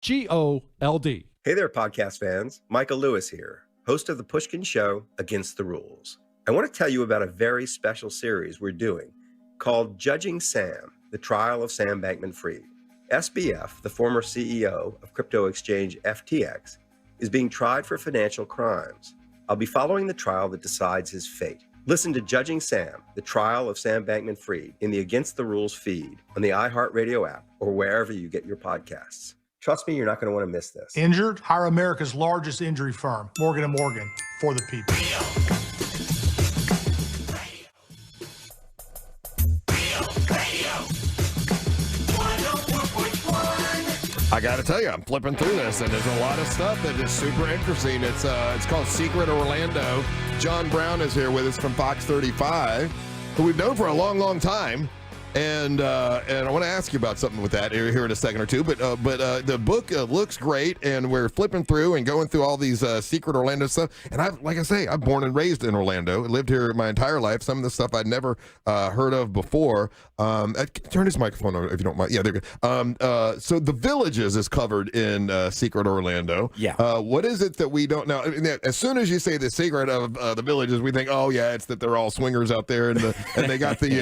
GOLD. Hey there, podcast fans. Michael Lewis here, host of the Pushkin Show, Against the Rules. I want to tell you about a very special series we're doing called Judging Sam, the Trial of Sam Bankman-Fried. SBF, the former CEO of crypto exchange FTX, is being tried for financial crimes. I'll be following the trial that decides his fate. Listen to Judging Sam, the Trial of Sam Bankman-Fried in the Against the Rules feed on the iHeartRadio app or wherever you get your podcasts. Trust me, you're not going to want to miss this. Injured? Hire America's largest injury firm, Morgan & Morgan, for the people. I got to tell you, I'm flipping through this, and there's a lot of stuff that is super interesting. It's called Secret Orlando. John Brown is here with us from Fox 35, who we've known for a long, long time. And I want to ask you about something with that here in a second or two. But the book looks great, and we're flipping through and going through all these Secret Orlando stuff. And I'm born and raised in Orlando. I lived here my entire life. Some of the stuff I'd never heard of before. Turn this microphone on if you don't mind. Yeah, there you go. So the Villages is covered in Secret Orlando. Yeah. What is it that we don't know? As soon as you say the secret of the Villages, we think, oh yeah, it's that they're all swingers out there, and they got the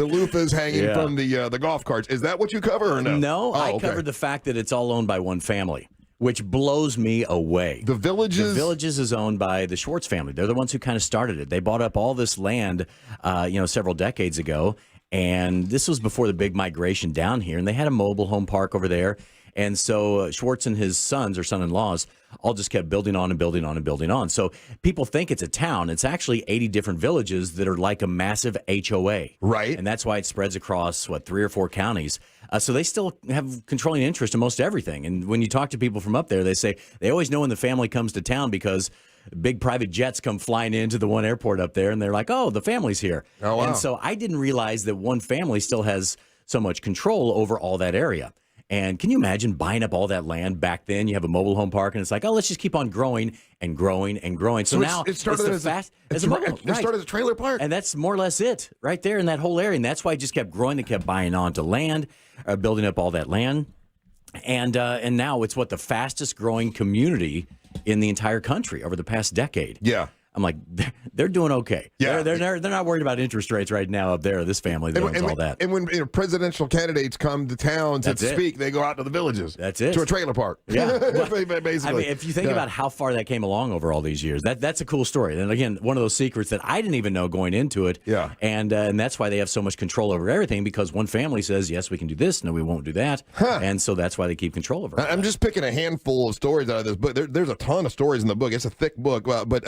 loofahs hanging from the golf carts. Is that what you cover or no? No, I covered the fact that it's all owned by one family, which blows me away. The Villages? The Villages is owned by the Schwartz family. They're the ones who kind of started it. They bought up all this land, several decades ago, and this was before the big migration down here, and they had a mobile home park over there. And so Schwartz and his sons or son-in-laws all just kept building on and building on and building on. So people think it's a town. It's actually 80 different villages that are like a massive HOA. Right. And that's why it spreads across, 3 or 4 counties. So they still have controlling interest in most everything. And when you talk to people from up there, they say they always know when the family comes to town because big private jets come flying into the one airport up there, and they're like, oh, the family's here. Oh, wow. And so I didn't realize that one family still has so much control over all that area. And can you imagine buying up all that land back then? You have a mobile home park, and it's like, oh, let's just keep on growing and growing and growing. So now it started as a trailer park. And that's more or less it right there in that whole area. And that's why it just kept growing. They kept buying onto land, building up all that land. And now it's the fastest growing community in the entire country over the past decade. Yeah. I'm like, they're doing okay. Yeah. They're not worried about interest rates right now up there. This family that owns all that. And when presidential candidates come to town to speak, they go out to the Villages. That's it. To a trailer park. Yeah. Basically. I mean, if you think about how far that came along over all these years, that's a cool story. And again, one of those secrets that I didn't even know going into it. Yeah. And that's why they have so much control over everything, because one family says, yes, we can do this, no, we won't do that. Huh. And so that's why they keep control over it. I'm just picking a handful of stories out of this book. There's a ton of stories in the book. It's a thick book, but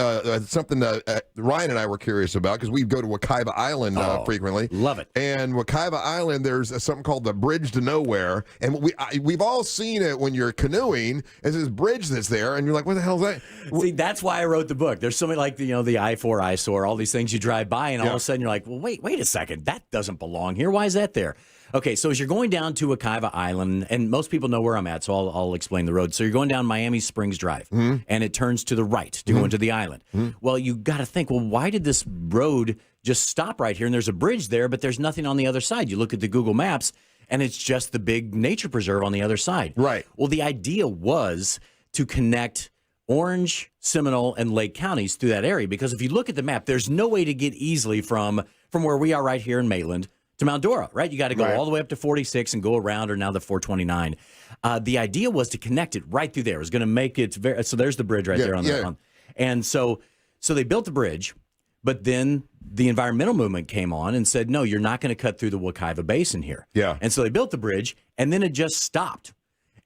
something that Ryan and I were curious about, because we go to Wekiva Island frequently. Love it. And Wekiva Island, there's something called the Bridge to Nowhere, and we've all seen it when you're canoeing. There's this bridge that's there, and you're like, what the hell is that? See, that's why I wrote the book. There's so many, like, the I-4 eyesore, all these things you drive by, and all of a sudden you're like, well, wait a second, that doesn't belong here. Why is that there? Okay, so as you're going down to Wekiva Island, and most people know where I'm at, so I'll explain the road. So you're going down Miami Springs Drive, and it turns to the right to go into the island. Well, you got to think, well, why did this road just stop right here? And there's a bridge there, but there's nothing on the other side. You look at the Google Maps, and it's just the big nature preserve on the other side. Right. Well, the idea was to connect Orange, Seminole, and Lake counties through that area, because if you look at the map, there's no way to get easily from where we are right here in Maitland to Mount Dora, right? You got to go all the way up to 46 and go around, or now the 429. The idea was to connect it right through there. It was going to make it so there's the bridge right there on that one. And so they built the bridge, but then the environmental movement came on and said, no, you're not going to cut through the Wekiva Basin here. Yeah. And so they built the bridge, and then it just stopped.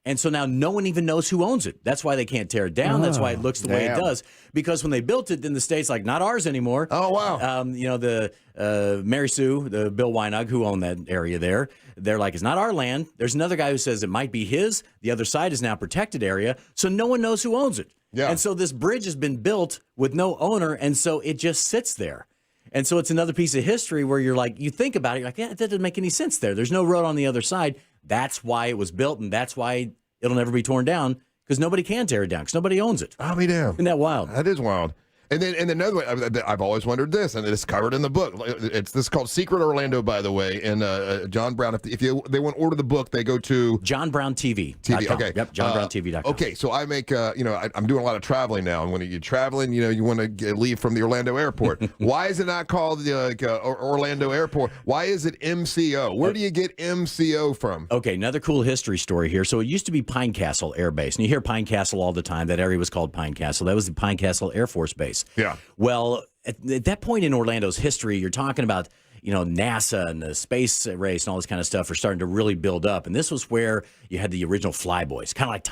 And so now no one even knows who owns it. That's why they can't tear it down. That's why it looks the way it does. Because when they built it, then the state's like, not ours anymore. Oh, wow. The Mary Sue, the Bill Weinog, who owned that area there, they're like, it's not our land. There's another guy who says it might be his. The other side is now protected area. So no one knows who owns it. Yeah. And so this bridge has been built with no owner. And so it just sits there. And so it's another piece of history where you're like, you think about it, you're like, yeah, that doesn't make any sense there. There's no road on the other side. That's why it was built, and that's why it'll never be torn down, because nobody can tear it down, because nobody owns it. I'll be damned. Isn't that wild? That is wild. And then another way, I've always wondered this, and it's covered in the book. This called Secret Orlando, by the way. And John Brown, if they want to order the book, they go to JohnBrownTV. Okay. Yep, JohnBrownTV.com. Okay, so I make, I'm doing a lot of traveling now. And when you're traveling, you want to leave from the Orlando airport. Why is it not called Orlando Airport? Why is it MCO? Where do you get MCO from? Okay, another cool history story here. So it used to be Pine Castle Air Base. And you hear Pine Castle all the time. That area was called Pine Castle. That was the Pine Castle Air Force Base. Yeah. Well, at that point in Orlando's history, you're talking about, NASA and the space race and all this kind of stuff are starting to really build up. And this was where you had the original Flyboys, kind of like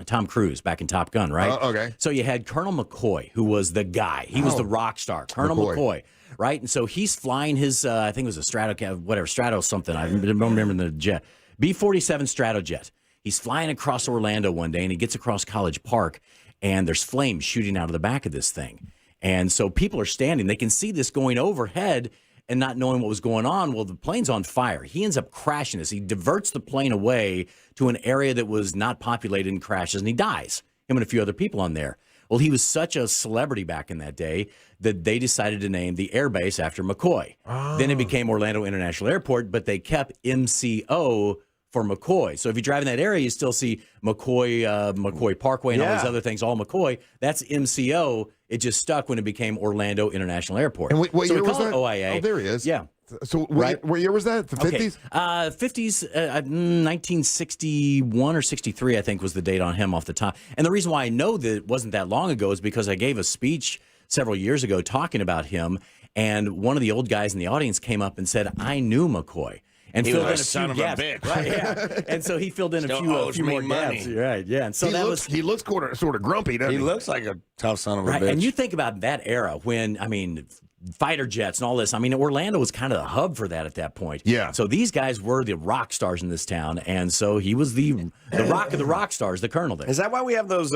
Tom Cruise back in Top Gun, right? Okay. So you had Colonel McCoy, who was the guy. He was the rock star, Colonel McCoy. Right? And so he's flying his, I think it was a Strato something. I don't remember the jet. B-47 Stratojet. He's flying across Orlando one day, and he gets across College Park, and there's flames shooting out of the back of this thing. And so people are standing. They can see this going overhead and not knowing what was going on. Well, the plane's on fire. He ends up crashing this. He diverts the plane away to an area that was not populated and crashes, and he dies. Him and a few other people on there. Well, he was such a celebrity back in that day that they decided to name the airbase after McCoy. Oh. Then it became Orlando International Airport, but they kept MCO for McCoy. So if you drive in that area, you still see McCoy Parkway and all these other things, all McCoy. That's MCO. It just stuck when it became Orlando International Airport. And what year was that? OIA. Oh, there he is. Yeah. So what year was that? The 50s? 50s, 1961 or 63, I think, was the date on him off the top. And the reason why I know that it wasn't that long ago is because I gave a speech several years ago talking about him, and one of the old guys in the audience came up and said, I knew McCoy. And he filled in a son few of gaps. a bitch. Right, yeah. And so he filled in a few more gaps. Right, yeah. And so he looks sort of grumpy, doesn't he? He looks like a tough son of a right. bitch. And you think about that era when, fighter jets and all this. Orlando was kind of the hub for that at that point. Yeah. So these guys were the rock stars in this town, and so he was the rock of the rock stars, the colonel there. Is that why we have those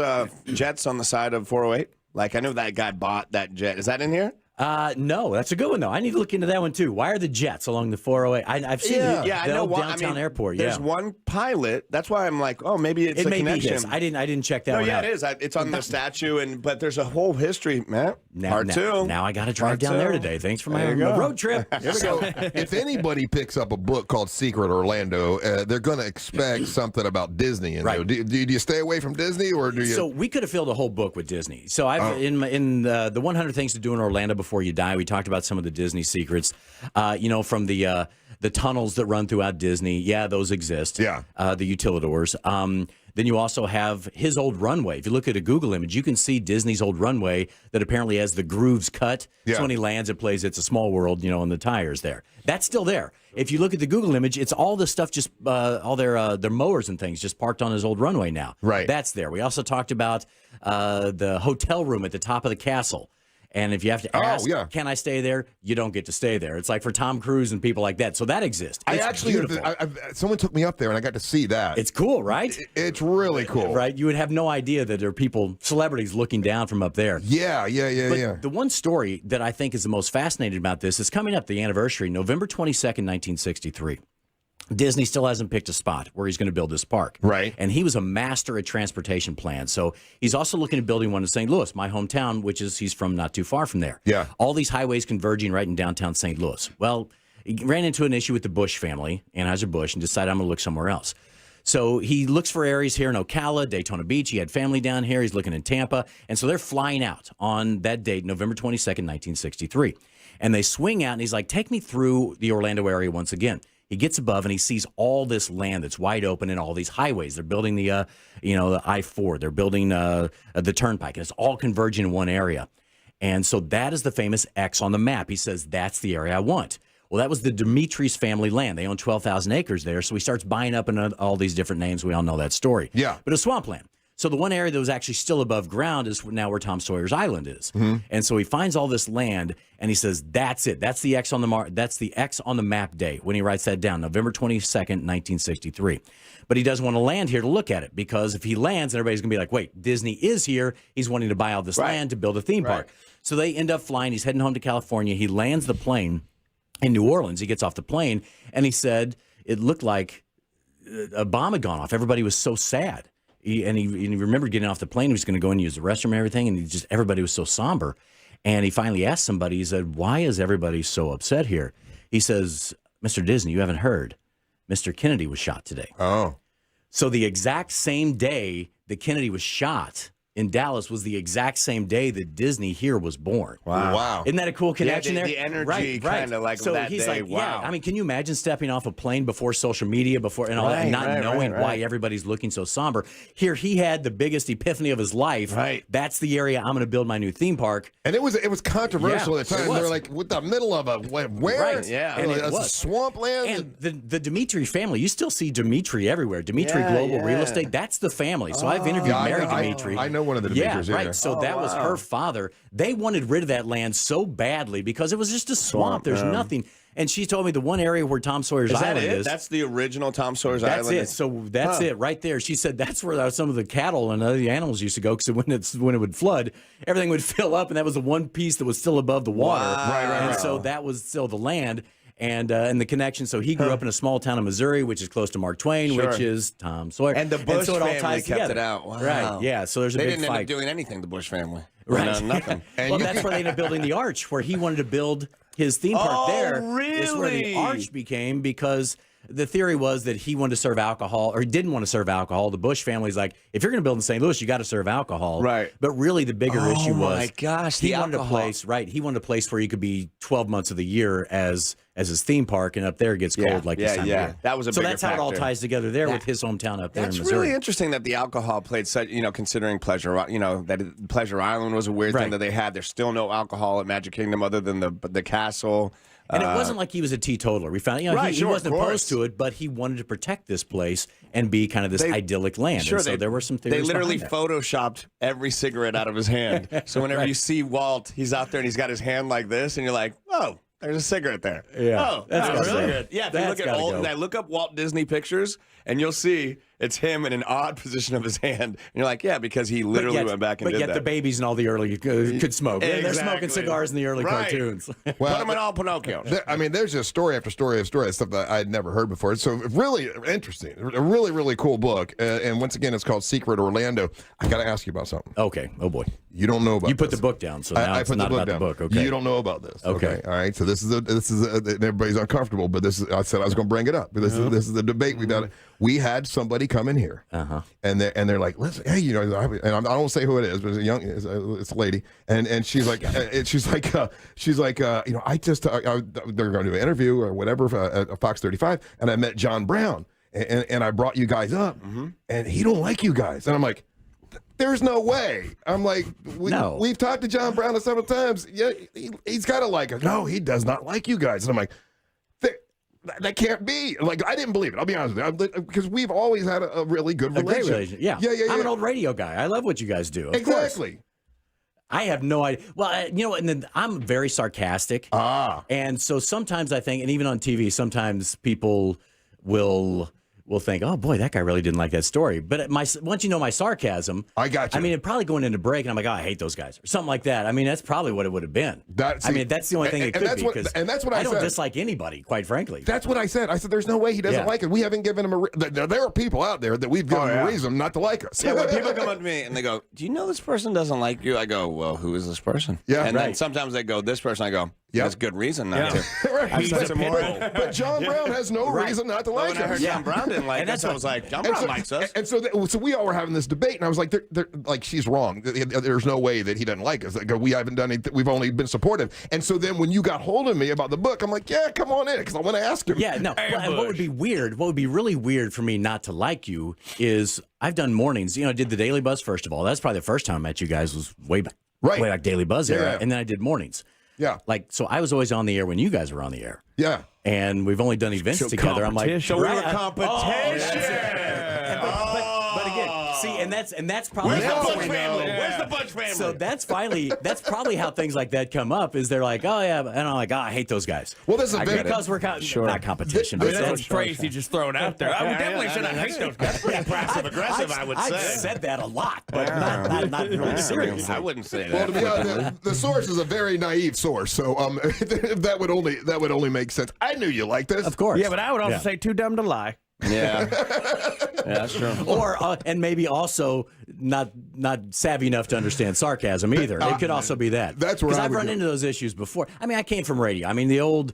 jets on the side of 408? Like, I know that guy bought that jet. Is that in here? No, that's a good one though. I need to look into that one too. Why are the jets along the 408? I've seen I know downtown airport. There's one pilot. That's why I'm like, oh, maybe it's a connection. Be his. I didn't check that one out. No, it is. It's on the statue, but there's a whole history, man. Part two. Now I got to drive down there today. Thanks for my road trip. So if anybody picks up a book called Secret Orlando, they're going to expect something about Disney. And do you stay away from Disney, or do you? So we could have filled a whole book with Disney. So I've in the 100 Things to Do in Orlando Before You Die, we talked about some of the Disney secrets. From the tunnels that run throughout Disney. Yeah, those exist. Yeah. The utilidors. Then you also have his old runway. If you look at a Google image, you can see Disney's old runway that apparently has the grooves cut. Yeah. So when he lands, it plays It's a Small World, on the tires there. That's still there. If you look at the Google image, it's all the stuff, just all their mowers and things just parked on his old runway now. Right. That's there. We also talked about the hotel room at the top of the castle. And if you have to ask, can I stay there? You don't get to stay there. It's like for Tom Cruise and people like that. So that exists. It's beautiful. Someone took me up there and I got to see that. It's cool, right? It's really cool. Right? You would have no idea that there are celebrities looking down from up there. Yeah. But the one story that I think is the most fascinating about this is coming up the anniversary, November 22nd, 1963. Disney still hasn't picked a spot where he's going to build this park. Right. And he was a master at transportation plans. So he's also looking at building one in St. Louis, my hometown, which is he's from not too far from there. Yeah. All these highways converging right in downtown St. Louis. Well, he ran into an issue with the Bush family, Anheuser-Busch, and decided I'm going to look somewhere else. So he looks for areas here in Ocala, Daytona Beach. He had family down here. He's looking in Tampa. And so they're flying out on that date, November 22nd, 1963. And they swing out, and he's like, take me through the Orlando area once again. He gets above and he sees all this land that's wide open and all these highways. They're building the I-4. They're building the Turnpike, and it's all converging in one area. And so that is the famous X on the map. He says, that's the area I want. Well, that was the Demetres family land. They own 12,000 acres there. So he starts buying up in all these different names. We all know that story. Yeah. But it's swampland. So the one area that was actually still above ground is now where Tom Sawyer's Island is. Mm-hmm. And so he finds all this land, and he says, that's it. That's the X on the map date when he writes that down, November 22nd, 1963. But he doesn't want to land here to look at it, because if he lands, everybody's going to be like, wait, Disney is here. He's wanting to buy all this land to build a theme park. So they end up flying. He's heading home to California. He lands the plane in New Orleans. He gets off the plane, and he said it looked like a bomb had gone off. Everybody was so sad. He remembered getting off the plane. He was going to go and use the restroom and everything, and everybody was so somber. And he finally asked somebody, he said, why is everybody so upset here? He says, Mr. Disney, you haven't heard. Mr. Kennedy was shot today. Oh. So the exact same day that Kennedy was shot in Dallas was the exact same day that Disney here was born. Wow. Isn't that a cool connection there? The energy kind of like so that he's day. like, wow. yeah. I mean, can you imagine stepping off a plane before social media, before and all that, and not knowing why everybody's looking so somber? Here, he had the biggest epiphany of his life. Right. That's the area I'm going to build my new theme park. And it was controversial Yeah, at the time. it was. They're like, with the middle of a where? Right. Yeah. And it It's was. a swampland. And the Dimitri family, you still see Dimitri everywhere. Dimitri Global Real Estate, that's the family. So I've interviewed Mary Dimitri. I know one of the Dimitris. Yeah, right. So that was her father. They wanted rid of that land so badly because it was just a swamp. There's nothing. And she told me the one area where Tom Sawyer's Island is. That's the original Tom Sawyer's That's Island. it. So that's it right there. She said that's where some of the cattle and other animals used to go because when it would flood, everything would fill up, and that was the one piece that was still above the water. Wow. And so that was still the land. And the connection. So he grew up in a small town in Missouri, which is close to Mark Twain, which is Tom Sawyer. And the Bush so it all family ties kept together. it out. Wow. Right. Yeah. So there's a They big didn't end fight. up doing anything, the Bush family. Right. No, nothing. Well, that's where they ended up building the arch, where he wanted to build his theme park there. Is where the really? arch became, because the theory was that he wanted to serve alcohol, or he didn't want to serve alcohol. The Bush family's like, if you're going to build in St. Louis, you got to serve alcohol. Right. But really, the bigger issue was, my gosh, he the wanted alcohol. a place. Right. He wanted a place where he could be 12 months of the year as his theme park, and up there it gets cold like this time of year. That was a so bigger that's how it all factor. ties together there with his hometown up there That's in Missouri. really interesting that the alcohol played such, considering Pleasure, that Pleasure Island was a weird thing that they had. There's still no alcohol at Magic Kingdom other than the castle. And it wasn't like he was a teetotaler. We found, he wasn't opposed to it, but he wanted to protect this place and be kind of this idyllic land. Sure, and so there were some theories. They literally behind that. photoshopped every cigarette out of his hand. So whenever you see Walt, he's out there and he's got his hand like this, and you're like, oh, there's a cigarate there. Yeah. Oh, That's that's gotta really go. good. Yeah, if That's you look gotta at go. look up Walt Disney pictures, and you'll see it's him in an odd position of his hand. And you're like, yeah, because he literally went back and but did yet that. the babies and all the early could smoke. They're smoking Exactly. cigars in the early Right. cartoons. Put them in all Pinocchios. I mean, there's just story after story of story of stuff that I had never heard before. So really interesting, a really, really cool book. And once again, it's called Secret Orlando. I got to ask you about something. Okay. Oh boy. You don't know about. You put this. the book down, so now I it's put not the book about down. the book. Okay. You don't know about this. Okay. All right. So this is and everybody's uncomfortable, but I said I was going to bring it up. But this is the debate we've had. We had somebody come in here, and they're like, listen, hey, and I don't say who it is, but it's a lady, and she's like, I just they're going to do an interview or whatever at Fox 35, and I met John Brown, and I brought you guys up, and he don't like you guys, and I'm like, there's no way. I'm like, we've talked to John Brown several times. Yeah, he's got to like us. No, he does not like you guys. And I'm like, that can't be. Like, I didn't believe it. I'll be honest with you. Because we've always had a really good relationship. Great relationship. Yeah. I'm an old radio guy. I love what you guys do. Of Exactly. course. I have no idea. Well, and then I'm very sarcastic. And so sometimes I think, and even on TV, sometimes people will think, oh boy, that guy really didn't like that story. But once you know my sarcasm, I got you. I mean, it probably going into break, and I'm like, oh, I hate those guys, or something like that. I mean, that's probably what it would have been. That's the only thing it could be. And that's what I said. I don't dislike anybody, quite frankly. That's what I said. I said, there's no way he doesn't like it. We haven't given him there are people out there that we've given a reason not to like us. Yeah, when people come up to me and they go, do you know this person doesn't like you? I go, well, who is this person? Yeah, and then sometimes they go, this person. I go, that's good reason not to. Right. But John Brown has no reason not to like When I us. heard John Brown didn't like us, I was like, John Brown likes us. And so we all were having this debate, and I was like, like she's wrong. There's no way that he doesn't like us. Like, we haven't done anything. We've only been supportive. And so then when you got hold of me about the book, I'm like, yeah, come on in, because I want to ask him. Yeah, no. And what would be weird, what would be really weird for me not to like you is I've done mornings. I did the Daily Buzz first of all. That's probably the first time I met you guys was way back. Right. Way back Daily Buzz era. Yeah. And then I did mornings. Yeah. So I was always on the air when you guys were on the air. Yeah. And we've only done events together. I'm like, so we were competition. But again, see, and that's probably Where's the how Bush family? Where's the Bush family? So that's probably how things like that come up. Is they're like, oh yeah, and I'm like, oh, I hate those guys. Well, this is because we're not competition. I mean, but that's a phrase you just thrown out there. I would definitely say I hate those guys. pretty passive aggressive, I would say. I've said that a lot, but not really seriously. I wouldn't say Well, that. to be honest, the source is a very naive source, so that would only make sense. I knew you liked this. Of course. Yeah, but I would also say too dumb to lie. Yeah. Yeah, that's true. Or and maybe also not savvy enough to understand sarcasm either. It could also be that. That's where because I I've would run go. into those issues before. I mean, I came from radio. I mean, the old,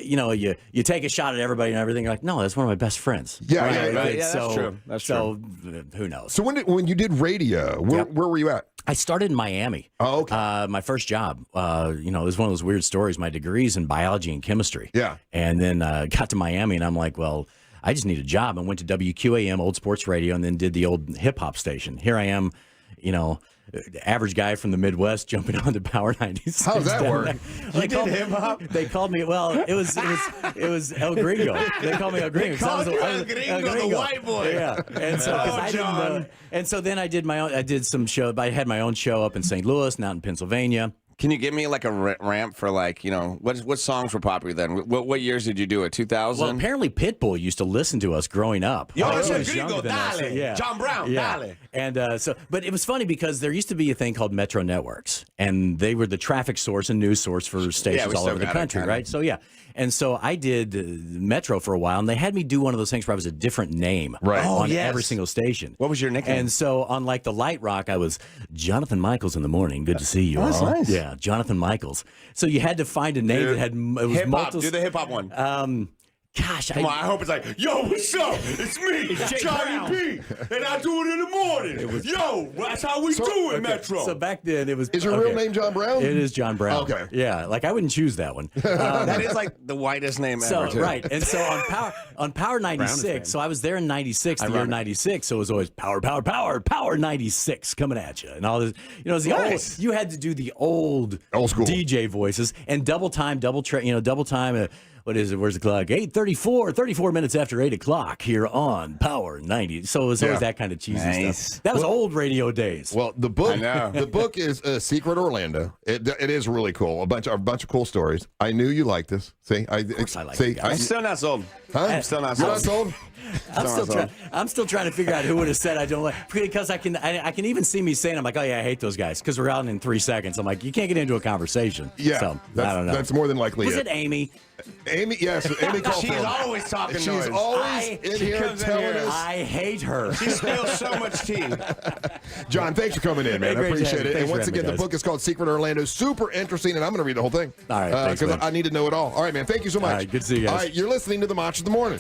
you take a shot at everybody and everything. You're like, no, that's one of my best friends. Yeah, Right, yeah, right. yeah, that's So, true. That's so who knows? So when you did radio, where were you at? I started in Miami. Oh, okay. My first job, it was one of those weird stories. My degree's in biology and chemistry. Yeah. And then got to Miami, and I'm like, well, I just need a job. And went to WQAM, old sports radio, and then did the old hip hop station. Here I am, average guy from the Midwest jumping onto Power 96. How's that work? You did hip hop? They called me. Well, it was El Gringo. They called me El Gringo. They called you El Gringo, the white boy. Yeah. And so 'cause I didn't know. And so then I did my own. I did some show. I had my own show up in St. Louis and out in Pennsylvania. Can you give me like a ramp for what songs were popular then? What years did you do it? 2000? Well, apparently Pitbull used to listen to us growing up. Yo, Like, it's he El was Gringo, younger than us. dale. John Brown, dale. And but it was funny because there used to be a thing called Metro Networks, and they were the traffic source and news source for stations we all still over the got it, country, kinda. right? So yeah. And so I did Metro for a while, and they had me do one of those things where I was a different name on yes. every single station. What was your nickname? And so on like the Light Rock, I was Jonathan Michaels in the morning. Good to see you all. that's nice. Yeah, Jonathan Michaels. So you had to find a name that had it was hip hop. multiple. Do the hip hop one. Gosh, Come on, I hope it's like, yo, what's up? It's me, Johnny B, and I do it in the morning. Yo, that's how we do it, Metro. So back then it was. Is your real name John Brown? It is John Brown. Okay. Yeah, like I wouldn't choose that one. That is like the whitest name So ever, too. right, and so on Power 96. So I was there in 96, the year 96. So it was always Power 96 coming at you, and all this. It was the Nice. old. You had to do the old school DJ voices and double time. What is it? Where's the clock? 8:34 minutes after 8 o'clock here on Power 90. So it was always that kind of cheesy Nice. stuff. That was old radio days. Well, the book, I know. the book is Secret Orlando. It is really cool. A bunch of cool stories. I knew you liked this. See, of course I like see, it, guys. I'm still not sold. Huh? I'm still not You're sold. not sold? I'm still trying to figure out who would have said I don't like, because I can even see me saying, I'm like, oh yeah, I hate those guys, because we're out in 3 seconds. I'm like, you can't get into a conversation. Yeah, So that's, I don't know. That's more than likely Was it Amy? Amy, yes, Amy called She's for him. always talking She's noise. always in she here comes in telling here. us. I hate her. She spills so much tea. John, thanks for coming in, man. Hey, I great to appreciate have you. it. Thanks And for once having me, again, the guys. book is called Secret Orlando. Super interesting, and I'm going to read the whole thing. All right, thanks, because man. I need to know it all. All right, man. Thank you so much. All right, good to see you guys. All right, you're listening to the Match of the Morning.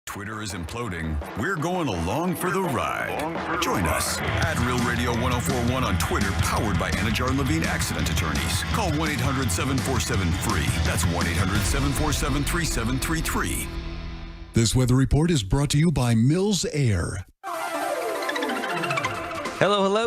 Twitter is imploding. We're going along for the ride. Join us at Real Radio 1041 on Twitter, powered by Anajar Levine Accident Attorneys. Call 1-800-747-FREE. That's 1-800-747-3733. This weather report is brought to you by Mills Air. Hello, hello.